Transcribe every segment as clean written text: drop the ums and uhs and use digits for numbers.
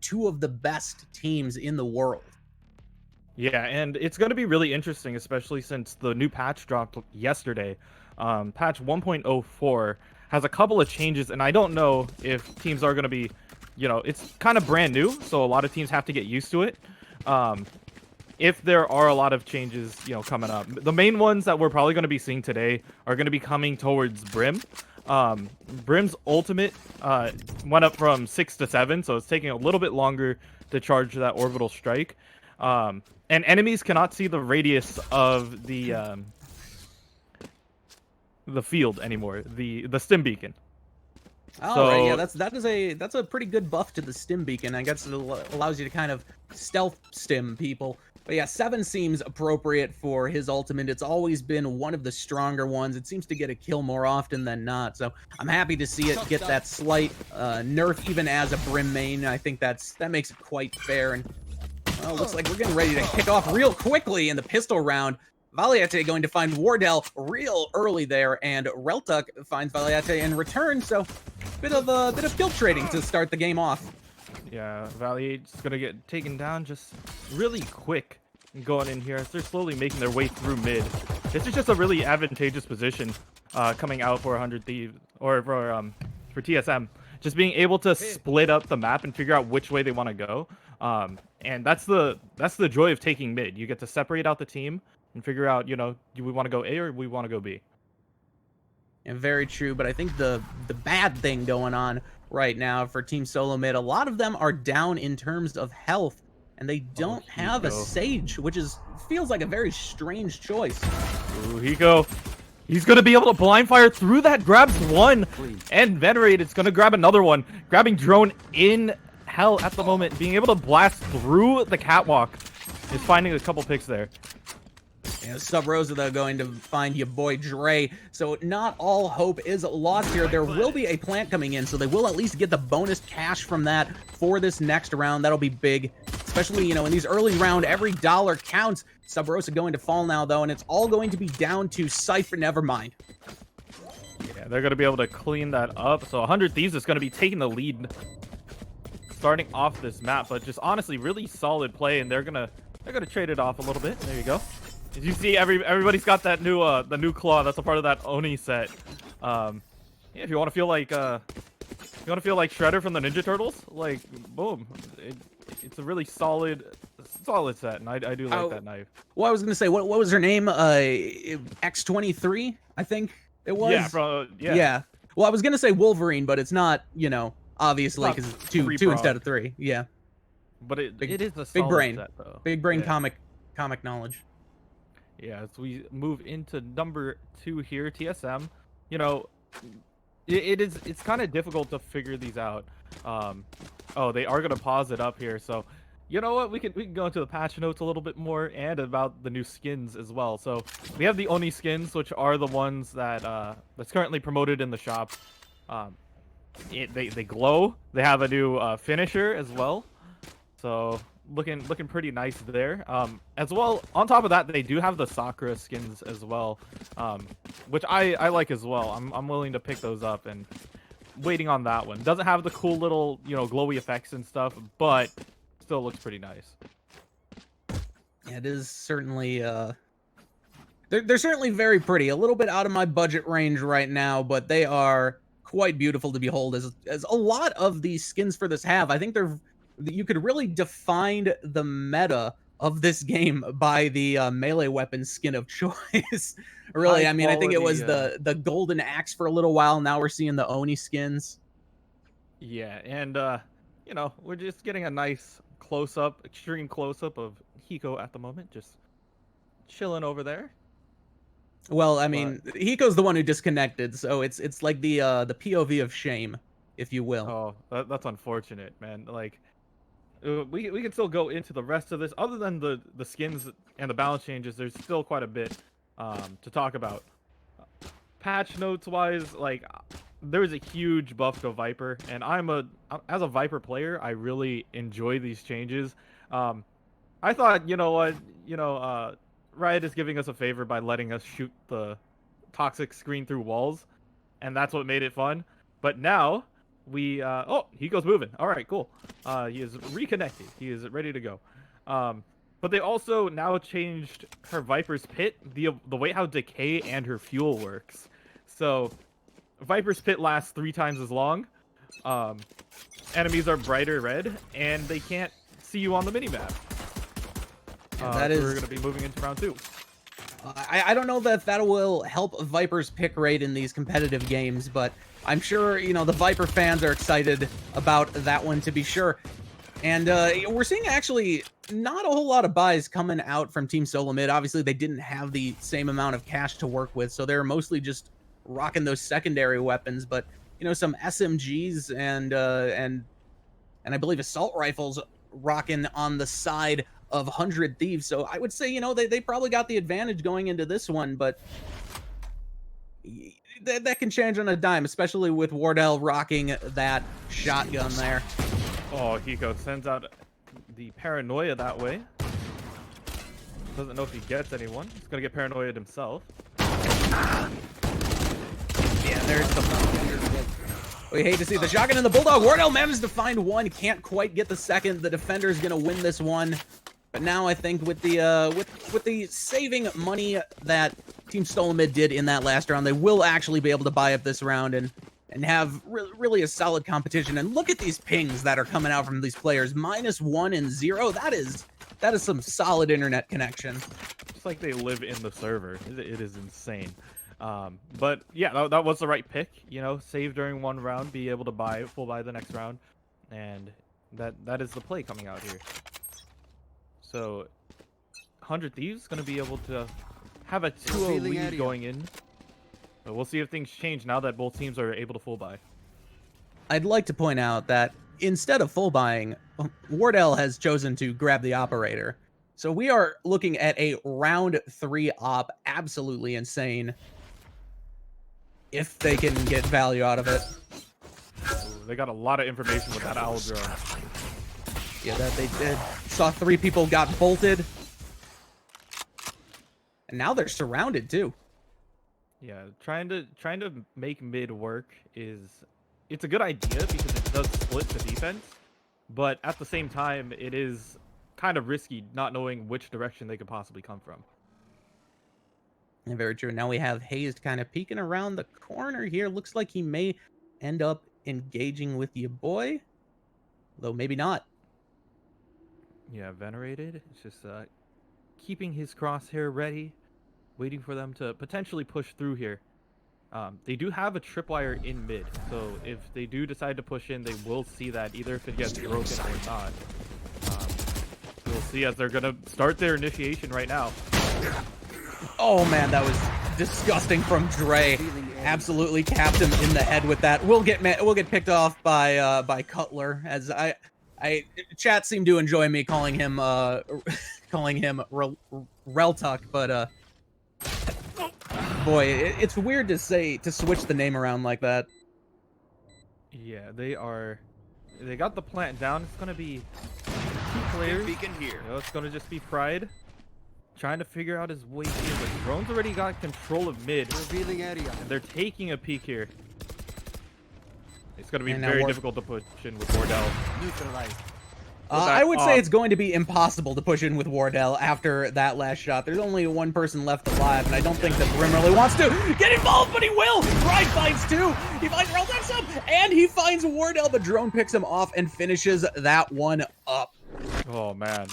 two of the best teams in the world. Yeah, and it's going to be really interesting, especially since the new patch dropped yesterday. Patch 1.04 has a couple of changes, and I don't know if teams are going to be, it's kind of brand new, so a lot of teams have to get used to it. If there are a lot of changes, coming up, the main ones that we're probably going to be seeing today are going to be coming towards Brim. Brim's ultimate went up from 6 to 7, so it's taking a little bit longer to charge that orbital strike. And enemies cannot see the radius of the field anymore, the stim beacon. Right, yeah, that's a pretty good buff to the stim beacon. I guess it allows you to kind of stealth stim people. But yeah, 7 seems appropriate for his ultimate. It's always been one of the stronger ones. It seems to get a kill more often than not. So I'm happy to see it get that slight nerf even as a Brim main. I think that makes it quite fair. And well, looks like we're getting ready to kick off real quickly in the pistol round. Valliate going to find Wardell real early there, and reltuC finds Valliate in return. So bit of guild trading to start the game off. Yeah, Valliate's gonna get taken down just really quick going in here as they're slowly making their way through mid. This is just a really advantageous position coming out for 100 Thieves, or for TSM. Just being able to split up the map and figure out which way they want to go. And that's the joy of taking mid. You get to separate out the team and figure out, do we want to go A or we want to go B? And very true, but I think the bad thing going on right now for Team Solo Mid, a lot of them are down in terms of health, and they don't have a Sage, which feels like a very strange choice. Ooh, Hiko. He's going to be able to blind fire through that, grabs one, and Venerated's going to grab another one. Grabbing drone in hell at the moment, being able to blast through the catwalk. Is finding a couple picks there. Yeah, Subroza, though, going to find YaBoiDre. So not all hope is lost here. There will be a plant coming in, so they will at least get the bonus cash from that for this next round. That'll be big, especially, in these early round, every dollar counts. Subroza going to fall now, though, and it's all going to be down to Cypher. Never mind. Yeah, they're going to be able to clean that up. So 100 Thieves is going to be taking the lead starting off this map, but just honestly really solid play, and they're gonna trade it off a little bit. There you go. As you see, everybody's got that new the new claw. That's a part of that Oni set. Yeah, if you want to feel like Shredder from the Ninja Turtles, like boom, it's a really solid set, and I do like that knife. Well, I was gonna say, what was her name? X23, I think it was. Yeah, yeah. Well, I was gonna say Wolverine, but it's not. Obviously, because it's two instead of 3. Yeah. But it is a big brain set, though. Big brain comic knowledge. Yeah, as we move into number 2 here, TSM, it's kind of difficult to figure these out. Oh, they are gonna pause it up here, so you know what? We can go into the patch notes a little bit more and about the new skins as well. So we have the Oni skins, which are the ones that that's currently promoted in the shop. They glow. They have a new finisher as well, so looking pretty nice there. As well, on top of that, they do have the Sakura skins as well, which I like as well. I'm willing to pick those up and waiting on that one. Doesn't have the cool little glowy effects and stuff, but still looks pretty nice. Yeah, it is certainly they're certainly very pretty. A little bit out of my budget range right now, but they are quite beautiful to behold, as a lot of these skins for this have. I think you could really define the meta of this game by the melee weapon skin of choice. Really, I mean, I think it was the golden axe for a little while. Now we're seeing the Oni skins. Yeah, and we're just getting a nice close-up, extreme close-up of Hiko at the moment, just chilling over there. Well, I mean, Hiko's the one who disconnected, so it's like the POV of shame, if you will. Oh, that's unfortunate, man. Like, we can still go into the rest of this. Other than the skins and the balance changes, there's still quite a bit to talk about. Patch notes wise, like, there is a huge buff to Viper, and as a Viper player, I really enjoy these changes. I thought, you know what, Riot is giving us a favor by letting us shoot the toxic screen through walls, and that's what made it fun. But now we oh, Hiko's moving. All right, cool. He is reconnected. He is ready to go. But they also now changed her Viper's Pit, the way how decay and her fuel works. So Viper's Pit lasts 3 times as long. Enemies are brighter red, and they can't see you on the minimap. That is... We're going to be moving into round 2. I don't know that will help Viper's pick rate in these competitive games, but I'm sure, you know, the Viper fans are excited about that one to be sure. And we're seeing actually not a whole lot of buys coming out from Team Solo Mid. Obviously, they didn't have the same amount of cash to work with, so they're mostly just rocking those secondary weapons. But, you know, some SMGs and I believe assault rifles rocking on the side of 100 Thieves. So I would say, you know, they probably got the advantage going into this one, but that can change on a dime, especially with Wardell rocking that shotgun there. Oh, Hiko sends out the paranoia that way. Doesn't know if he gets anyone. He's gonna get paranoid himself. Yeah, there's the... We hate to see the shotgun and the bulldog. Wardell managed to find one, can't quite get the second. The defender's gonna win this one. But now I think with the with the saving money that Team Stolen Mid did in that last round, they will actually be able to buy up this round and have really a solid competition. And look at these pings that are coming out from these players. -1 and 0. That is some solid internet connection. It's like they live in the server. It is insane. But yeah, that was the right pick. You know, save during one round, be able to full buy the next round, and that is the play coming out here. So, 100 Thieves going to be able to have a 2-0 lead going in. But we'll see if things change now that both teams are able to full buy. I'd like to point out that instead of full buying, Wardell has chosen to grab the operator. So we are looking at a round 3 op, absolutely insane. If they can get value out of it. Ooh, they got a lot of information with that owl drone. Yeah, that they did. Saw 3 people got bolted. And now they're surrounded too. Yeah, trying to make mid work it's a good idea because it does split the defense, but at the same time it is kind of risky not knowing which direction they could possibly come from. Yeah, very true. Now we have Hazed kind of peeking around the corner here. Looks like he may end up engaging with YaBoiDre, though maybe not. Yeah, Venerated. It's just keeping his crosshair ready, waiting for them to potentially push through here. They do have a tripwire in mid, so if they do decide to push in, they will see that either if it gets broken or not. We'll see as they're going to start their initiation right now. Oh man, that was disgusting from Dre. Absolutely capped him in the head with that. We'll get picked off by Cutler, as chat seemed to enjoy me calling him reltuC, but boy, it's weird to switch the name around like that. Yeah, they got the plant down. It's gonna be 2 players. Beacon here. You know, it's gonna just be Pride trying to figure out his way in. The drone's already got control of mid. Revealing area. And they're taking a peek here. It's gonna be very difficult to push in with Wardell. Neutralized. I would say it's going to be impossible to push in with Wardell after that last shot. There's only 1 person left alive, and I don't think that Brim really wants to get involved, but he will! Pride finds 2! He finds reltuC, and he finds Wardell. The drone picks him off and finishes that one up. Oh man,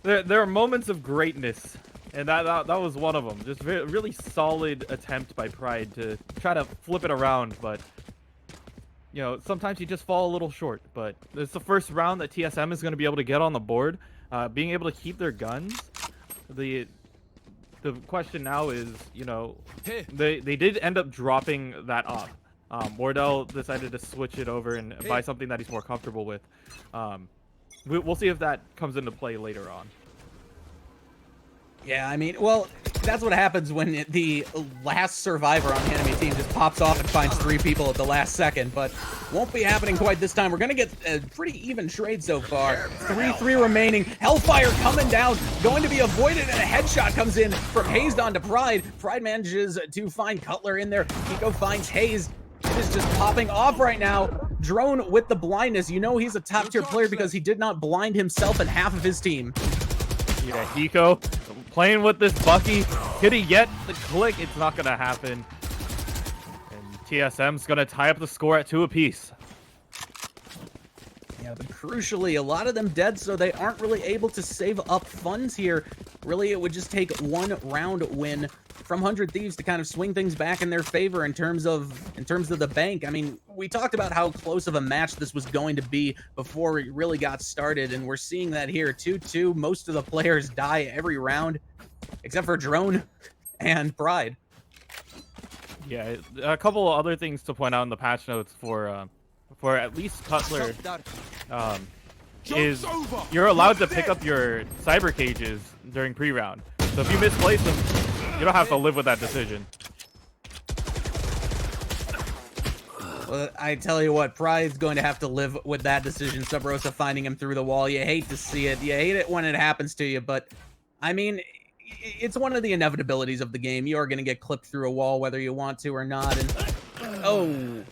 there are moments of greatness, and that was one of them. Just really solid attempt by Pride to try to flip it around, but you know, sometimes you just fall a little short. But it's the first round that TSM is going to be able to get on the board, being able to keep their guns. The question now is, you know, they did end up dropping that op. Wardell decided to switch it over and buy something that he's more comfortable with. We'll see if that comes into play later on. Yeah, I mean, well, that's what happens when the last survivor on the enemy team just pops off and finds 3 people at the last second, but won't be happening quite this time. We're going to get a pretty even trade so far. 3-3 remaining. Hellfire coming down, going to be avoided, and a headshot comes in from Hazed onto Pride. Pride manages to find Cutler in there. Hiko finds Hazed. It is just popping off right now. Drone with the blindness. You know he's a top tier player because he did not blind himself and half of his team. Yeah, Hiko playing with this Bucky. Could he get the click? It's not going to happen. And TSM's going to tie up the score at 2 apiece. Yeah, but crucially, a lot of them dead, so they aren't really able to save up funds here. Really, it would just take 1 round win from 100 Thieves to kind of swing things back in their favor in terms of the bank. I mean, we talked about how close of a match this was going to be before it really got started, and we're seeing that here. 2-2, most of the players die every round, except for Drone and Pride. Yeah, a couple of other things to point out in the patch notes for at least Cutler is you're allowed to pick up your cyber cages during pre-round. So if you misplace them, you don't have to live with that decision. Well, I tell you what, Pride's going to have to live with that decision. Subroza finding him through the wall. You hate to see it. You hate it when it happens to you, but I mean, it's one of the inevitabilities of the game. You are going to get clipped through a wall whether you want to or not. And oh,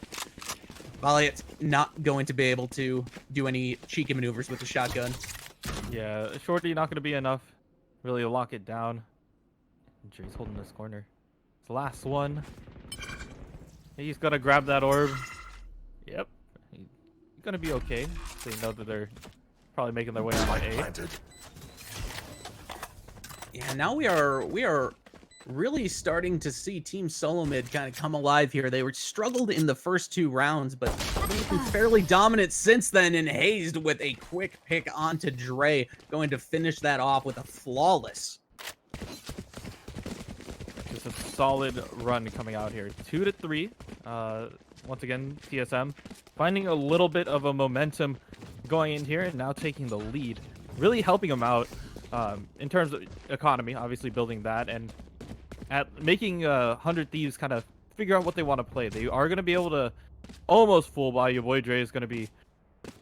Valliate's not going to be able to do any cheeky maneuvers with the shotgun. Yeah, shorty not going to be enough really to lock it down. He's holding this corner. It's the last one. He's gonna grab that orb. Yep. He's gonna be okay. So you know that they're probably making their way on my A. Yeah, now we are really starting to see Team Solo Mid kind of come alive here. They were struggled in the first 2 rounds, but they've been fairly dominant since then, and hazed with a quick pick onto Dre, going to finish that off with a flawless. Just a solid run coming out here. 2-3. Once again, TSM finding a little bit of a momentum going in here and now taking the lead. Really helping them out in terms of economy, obviously building that, and at making 100 Thieves kind of figure out what they want to play. They are going to be able to almost full buy. YaBoiDre is going to be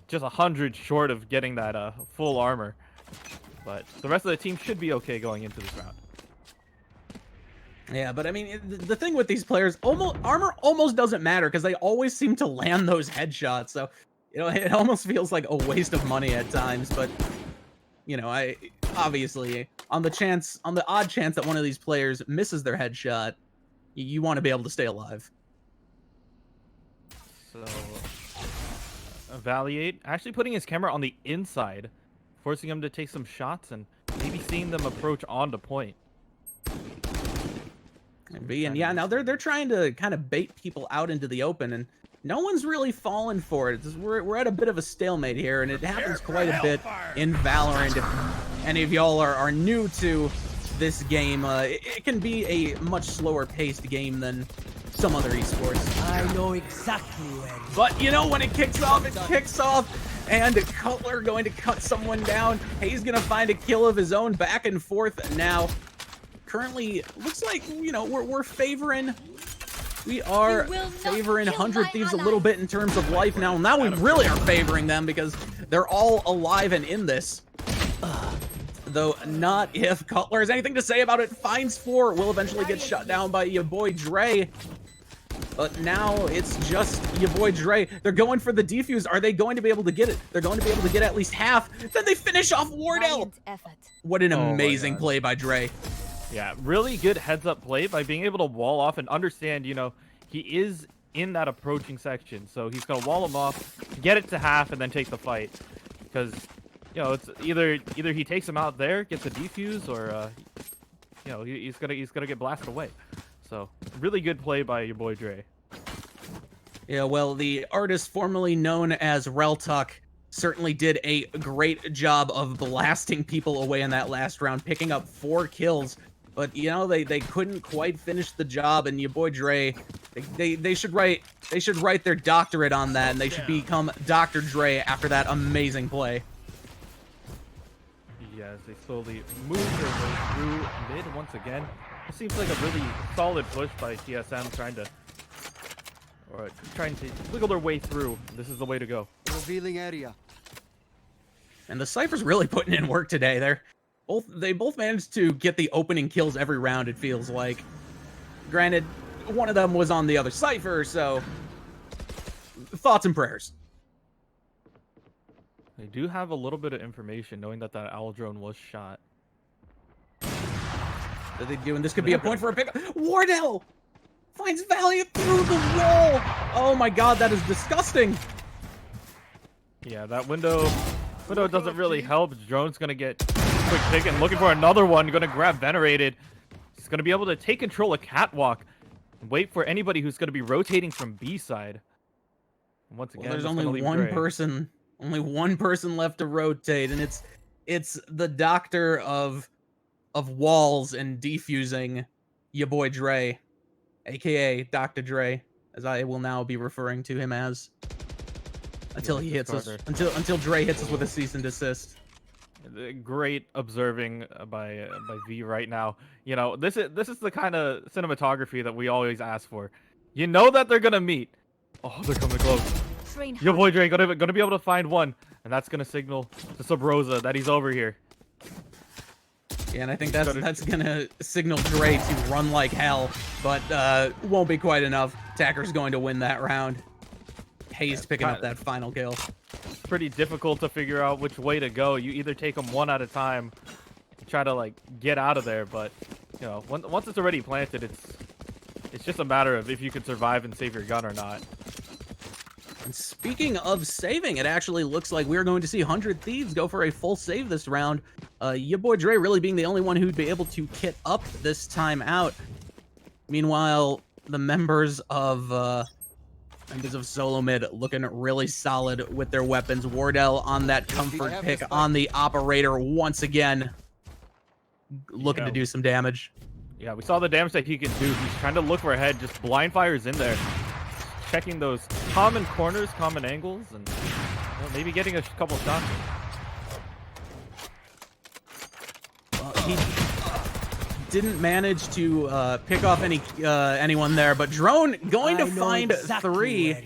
just 100 short of getting that full armor. But the rest of the team should be okay going into this round. Yeah, but I mean, the thing with these players, armor almost doesn't matter because they always seem to land those headshots. So, you know, it almost feels like a waste of money at times. But, you know, I obviously on the odd chance that one of these players misses their headshot, you want to be able to stay alive. So, Valliate actually putting his camera on the inside, forcing him to take some shots and maybe seeing them approach onto point. And yeah, now they're trying to kind of bait people out into the open, and no one's really fallen for it. We're at a bit of a stalemate here, and it happens quite a bit in Valorant. If any of y'all are new to this game, it can be a much slower paced game than some other esports. I know exactly when. But you know, when it kicks off, it kicks off, and Cutler going to cut someone down. Hayes gonna find a kill of his own. Back and forth now. Currently, looks like, you know, we're favoring. We are favoring 100 Thieves a little bit in terms of life now. Now we really are favoring them because they're all alive and in this. Though not if Cutler has anything to say about it. Finds 4, will eventually get shut down by YaBoiDre. But now it's just YaBoiDre. They're going for the defuse. Are they going to be able to get it? They're going to be able to get at least half. Then they finish off Wardell. What an amazing play by Dre. Yeah, really good heads-up play by being able to wall off and understand, you know, he is in that approaching section. So he's going to wall him off, get it to half, and then take the fight. Because, you know, it's either he takes him out there, gets a defuse, or, you know, he's gonna get blasted away. So, really good play by YaBoiDre. Yeah, well, the artist formerly known as reltuC certainly did a great job of blasting people away in that last round, picking up 4 kills. But, you know, they couldn't quite finish the job, and YaBoiDre, they should write their doctorate on that, and they should become Dr. Dre after that amazing play. Yes, they slowly move their way through mid once again. It seems like a really solid push by TSM trying to wiggle their way through. This is the way to go. Revealing area. And the Cypher's really putting in work today. They both managed to get the opening kills every round, it feels like. Granted, one of them was on the other Cypher, so thoughts and prayers. They do have a little bit of information, knowing that that owl drone was shot. What are they doing? This could be a point for a pick. Wardell finds Valliate through the wall. Oh my god, that is disgusting. Yeah, that window doesn't really help. Drone's gonna get quick pick and looking for another one. Gonna grab Venerated. He's gonna be able to take control of Catwalk and wait for anybody who's gonna be rotating from B side. And once again, there's only one person. Only one person left to rotate, and it's the doctor of walls and defusing, YaBoiDre, aka Dr. Dre, as I will now be referring to him as, until he hits us, until Dre hits us with a cease and desist. Great observing by V right now. You know, this is the kind of cinematography that we always ask for. You know that they're gonna meet. Oh, they're coming close. YaBoiDre gonna be able to find one, and that's gonna signal to Subroza that he's over here. Yeah, and I think that's gonna signal Dre to run like hell, but won't be quite enough. Attacker's going to win that round. Hazed picking up that final kill. It's pretty difficult to figure out which way to go. You either take them one at a time, and try to like get out of there, but you know, once it's already planted, it's just a matter of if you can survive and save your gun or not. And speaking of saving, it actually looks like we're going to see 100 Thieves go for a full save this round. YaBoiDre really being the only one who'd be able to kit up this time out. Meanwhile, the members of Solo Mid looking really solid with their weapons. Wardell on that comfort pick on the operator once again, looking to do some damage. Yeah, we saw the damage that he could do. He's trying to look for a head, just blind fires in there. Checking those common corners, common angles, and maybe getting a couple shots. He didn't manage to pick off anyone there, but Drone going to find three.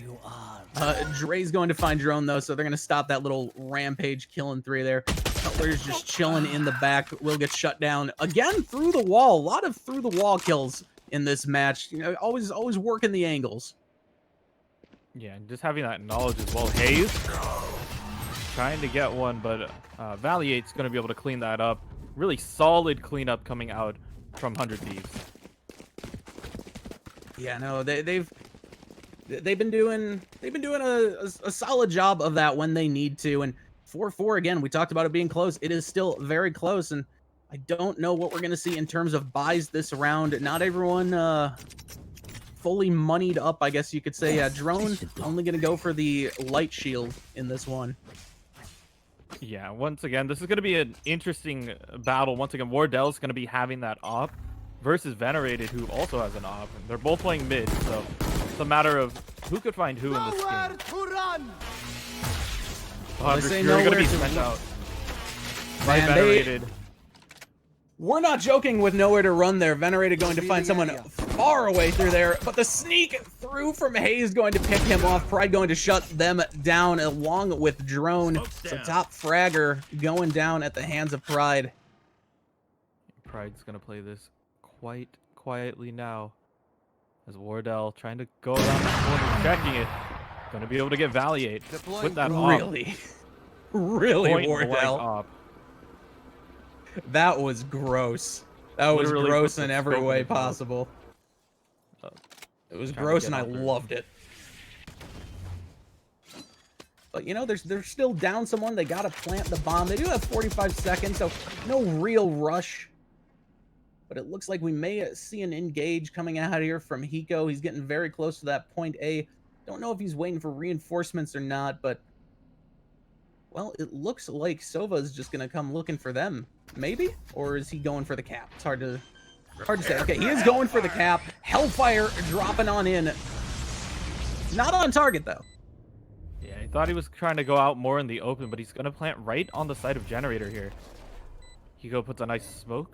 Dre's going to find Drone though, so they're going to stop that little rampage killing three there. Cutler's just chilling in the back. Will get shut down again through the wall. A lot of through the wall kills in this match. You know, always working the angles. Yeah, and just having that knowledge as well. Hazed trying to get one, but Valliate's going to be able to clean that up. Really solid cleanup coming out from 100 Thieves. Yeah, no, they've been doing a solid job of that when they need to. And 4-4 again, we talked about it being close. It is still very close, and I don't know what we're going to see in terms of buys this round. Not everyone fully moneyed up, I guess you could say. Drone only going to go for the light shield in this one. Yeah, once again, this is going to be an interesting battle. Once again, Wardell's going to be having that op versus Venerated, who also has an op. And they're both playing mid, so it's a matter of who could find who in this game. You're going to be sent out by Venerated. We're not joking with nowhere to run there. Venerated going to find someone far away through there, but the sneak through from Hazed going to pick him off. Pride going to shut them down along with Drone. So top fragger going down at the hands of Pride. Pride's going to play this quite quietly now. As Wardell trying to go around the corner, checking it. Going to be able to get Valliate with that op. Really, Wardell. That was gross. That was gross in every way possible. It was gross and I loved it. But you know, they're still down someone. They gotta plant the bomb. They do have 45 seconds, so no real rush. But it looks like we may see an engage coming out here from Hiko. He's getting very close to that point A. Don't know if he's waiting for reinforcements or not, but well, it looks like Sova's just gonna come looking for them. Maybe? Or is he going for the cap? It's hard to say. Okay, he is going for the cap. Hellfire dropping on in. Not on target, though. Yeah, he thought he was trying to go out more in the open, but he's going to plant right on the side of Generator here. Hiko puts a nice smoke.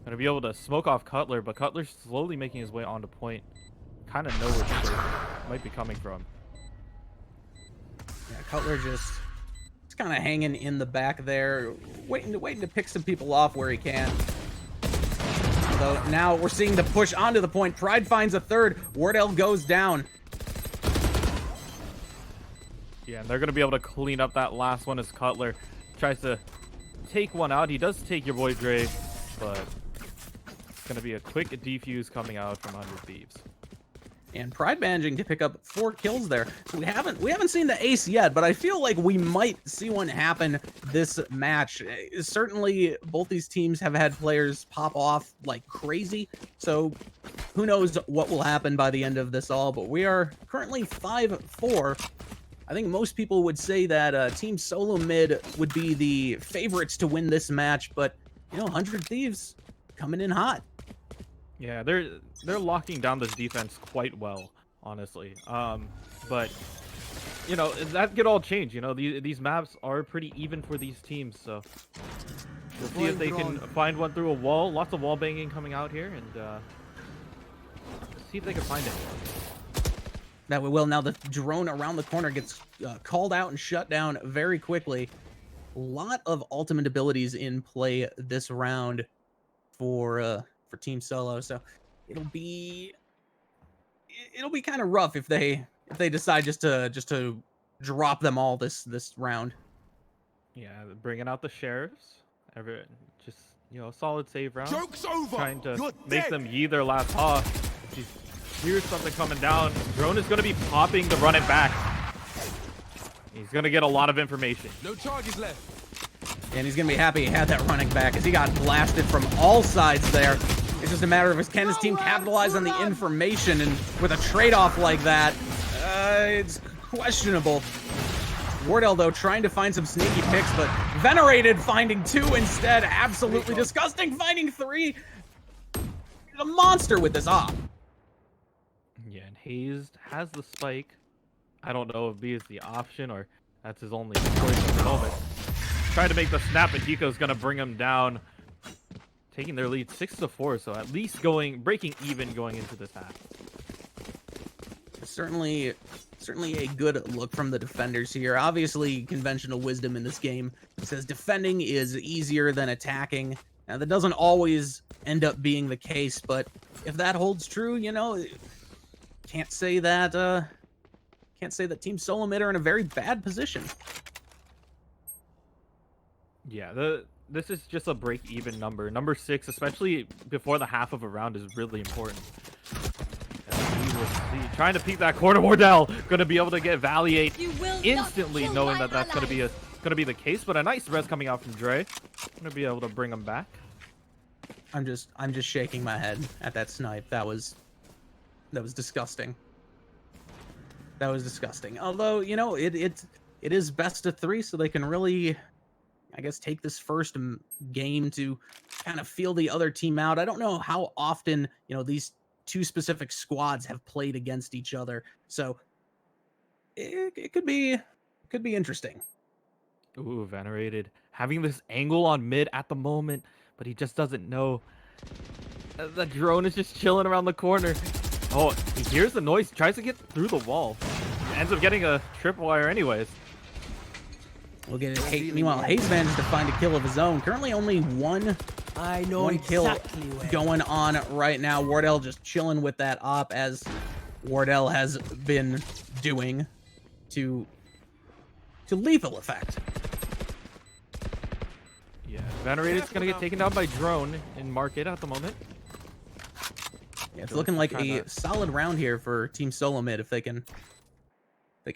Going to be able to smoke off Cutler, but Cutler's slowly making his way onto point. Kind of know where he might be coming from. Yeah, Cutler just kind of hanging in the back there, waiting to pick some people off where he can. So now we're seeing the push onto the point. Pride finds a third. Wardell goes down. Yeah, and they're gonna be able to clean up that last one as Cutler tries to take one out. He does take YaBoiDre, but it's gonna be a quick defuse coming out from 100 Thieves. And Pride managing to pick up 4 kills there. So we haven't seen the ace yet, but I feel like we might see one happen this match. Certainly, both these teams have had players pop off like crazy. So who knows what will happen by the end of this all? But we are currently 5-4. I think most people would say that Team Solo Mid would be the favorites to win this match, but you know, 100 Thieves coming in hot. Yeah, they're locking down this defense quite well, honestly. But you know, that could all change. You know, these maps are pretty even for these teams, so we'll see if they can find one through a wall. Lots of wall banging coming out here, and see if they can find it. That we will. Now the drone around the corner gets called out and shut down very quickly. A lot of ultimate abilities in play this round for Team Solo, so it'll be kind of rough if they decide just to drop them all this round. Yeah, bringing out the sheriffs. Just, you know, solid save round. Joke's over. Trying to You're make dead. them yee their last off. He hears something coming down. Drone is going to be popping to run it back. He's going to get a lot of information. No charges left. And he's gonna be happy he had that running back, as he got blasted from all sides there. It's just a matter of can his team capitalize on the information, and with a trade-off like that, it's questionable. Wardell, though, trying to find some sneaky picks, but Venerated finding 2 instead. Absolutely disgusting, finding 3. He's a monster with this op. Yeah, and Hazed has the spike. I don't know if B is the option or that's his only choice at the moment. Trying to make the snap, but Hiko's gonna bring him down, taking their lead 6-4. So at least breaking even going into this half. Certainly a good look from the defenders here. Obviously, conventional wisdom in this game says defending is easier than attacking. Now, that doesn't always end up being the case, but if that holds true, you know, can't say that Team Solo Mid are in a very bad position. Yeah, this is just a break-even number. Number 6, especially before the half of a round, is really important. Trying to peek that corner. Wardell gonna be able to get Valliate instantly, knowing that that's gonna be the case. But a nice res coming out from Dre. Gonna be able to bring him back. I'm just shaking my head at that snipe. That was disgusting. That was disgusting. Although, you know, it is best of 3, so they can really, I guess, take this first game to kind of feel the other team out. I don't know how often, you know, these 2 specific squads have played against each other, so it could be interesting. Ooh, Venerated having this angle on mid at the moment, but he just doesn't know. The drone is just chilling around the corner. Oh, he hears the noise, tries to get through the wall. Ends up getting a tripwire anyways. We'll get it. Meanwhile, Hayes managed to find a kill of his own. Currently only one kill going on right now. Wardell just chilling with that op, as Wardell has been doing to lethal effect. Yeah, Venerated's gonna get taken down by drone in market at the moment. Yeah, it's looking like a solid round here for Team Solo Mid if they can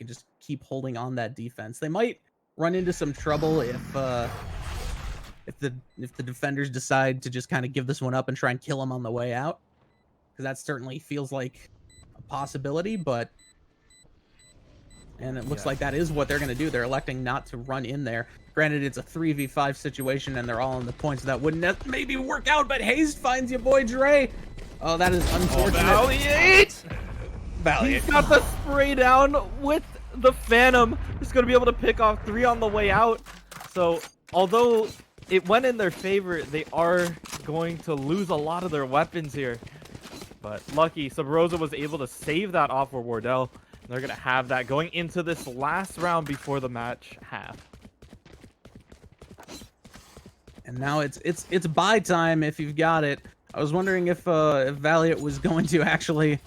just keep holding on that defense. They might run into some trouble if the defenders decide to just kind of give this one up and try and kill them on the way out, because that certainly feels like a possibility. And it looks like that is what they're going to do. They're electing not to run in there. Granted, it's a 3v5 situation and they're all on the point, so that wouldn't maybe work out. But Hazed finds YaBoiDre. Oh, that is unfortunate. Valliate! He's got the spray down with the Phantom. He's going to be able to pick off 3 on the way out. So, although it went in their favor, they are going to lose a lot of their weapons here. But lucky, Subroza was able to save that off for Wardell. And they're going to have that going into this last round before the match half. And now it's buy time if you've got it. I was wondering if Valliate was going to actually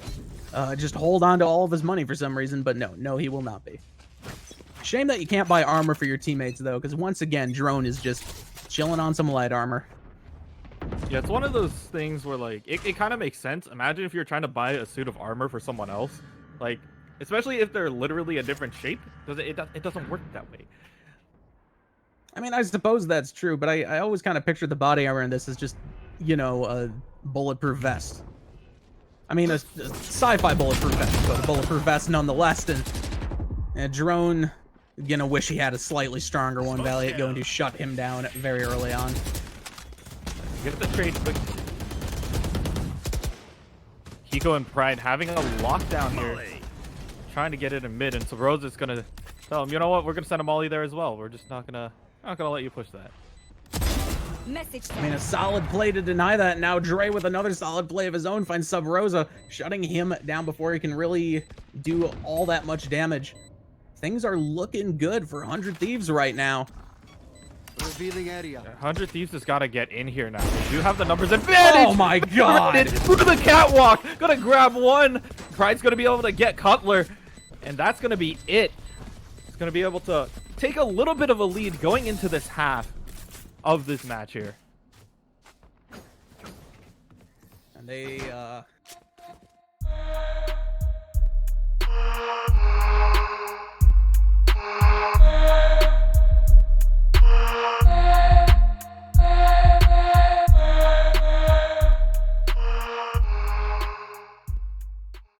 just hold on to all of his money for some reason, but no, he will not be. Shame that you can't buy armor for your teammates, though, because once again, Drone is just chilling on some light armor. Yeah, it's one of those things where, like, it kind of makes sense. Imagine if you're trying to buy a suit of armor for someone else. Like, especially if they're literally a different shape. It doesn't work that way. I mean, I suppose that's true, but I always kind of pictured the body armor in this as just, you know, a bulletproof vest. I mean, a sci-fi bulletproof vest, but a bulletproof vest nonetheless. And Drone, gonna wish he had a slightly stronger one. Valliate going to shut him down very early on. Get the trade quick. Hiko and Pride having a lockdown here. Trying to get it in mid, and Subroza's gonna tell him, you know what, we're gonna send a molly there as well. We're just not gonna let you push that. I mean, a solid play to deny that. Now Dre with another solid play of his own finds Subroza, shutting him down before he can really do all that much damage. Things are looking good for 100 Thieves right now. Revealing area. 100 Thieves has got to get in here now. They do have the numbers advantage. Oh my god! Look at the catwalk. Gonna grab one. Pride's gonna be able to get Cutler, and that's gonna be it. It's gonna be able to take a little bit of a lead going into this half of this match here. And they